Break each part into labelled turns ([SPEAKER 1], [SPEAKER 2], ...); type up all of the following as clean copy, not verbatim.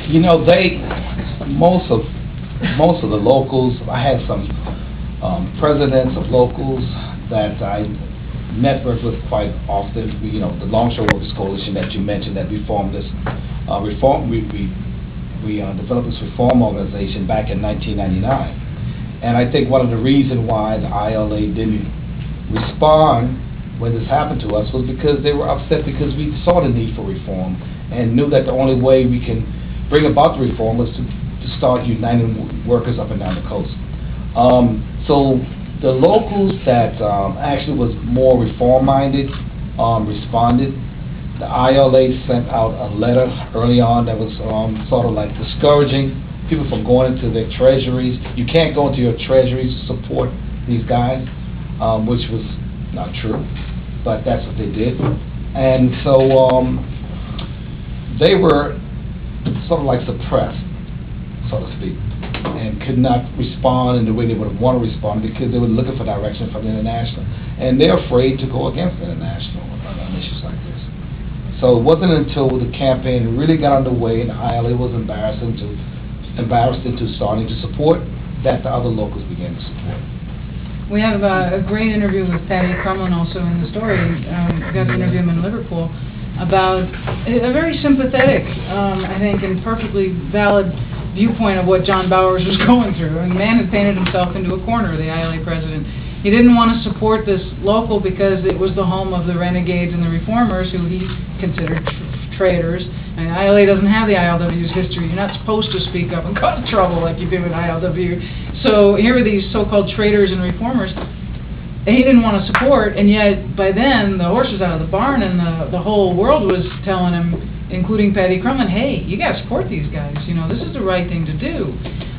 [SPEAKER 1] You know, most of the locals. I had some presidents of locals that I network with quite often. You know, the Longshore Workers Coalition that you mentioned, that we formed this we developed this reform organization back in 1999. And I think one of the reasons why the ILA didn't respond when this happened to us was because they were upset, because we saw the need for reform and knew that the only way we can bring about the reform was to start uniting workers up and down the coast. So the locals that actually was more reform-minded responded. The ILA sent out a letter early on that was sort of like discouraging people from going into their treasuries. You can't go into your treasuries to support these guys, which was not true, but that's what they did. And so they were sort of like suppressed, so to speak, and could not respond in the way they would want to respond, because they were looking for direction from the international, and they're afraid to go against the international on issues like this. So it wasn't until the campaign really got underway and the ILA was embarrassed into starting to support that the other locals began to support.
[SPEAKER 2] We have a great interview with Patty Crumlin also in the story. We got to interview him in Liverpool about a very sympathetic, I think, and perfectly valid viewpoint of what John Bowers was going through. And the man had painted himself into a corner, the ILA president. He didn't want to support this local because it was the home of the renegades and the reformers, who he considered traitors. And ILA doesn't have the ILW's history. You're not supposed to speak up and cause trouble like you do in ILW. So here were these so-called traitors and reformers that he didn't want to support, and yet by then the horse was out of the barn, and the whole world was telling him, including Patty Crumlin, hey, you got to support these guys. You know, this is the right thing to do.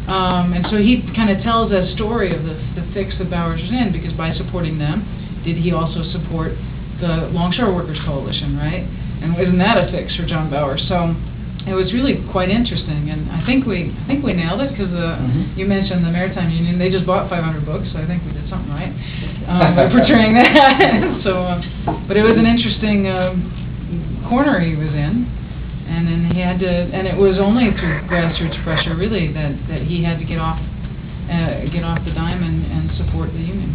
[SPEAKER 2] And so he kind of tells that story of the fix that Bowers was in, because by supporting them, did he also support the Longshore Workers Coalition, right? And isn't that a fix for John Bowers? So it was really quite interesting, and I think we nailed it, because you mentioned the Maritime Union. They just bought 500 books, so I think we did something right by portraying that. So, but it was an interesting corner he was in. And then he had to, and it was only through grassroots pressure, really, that he had to get off the dime and support the union.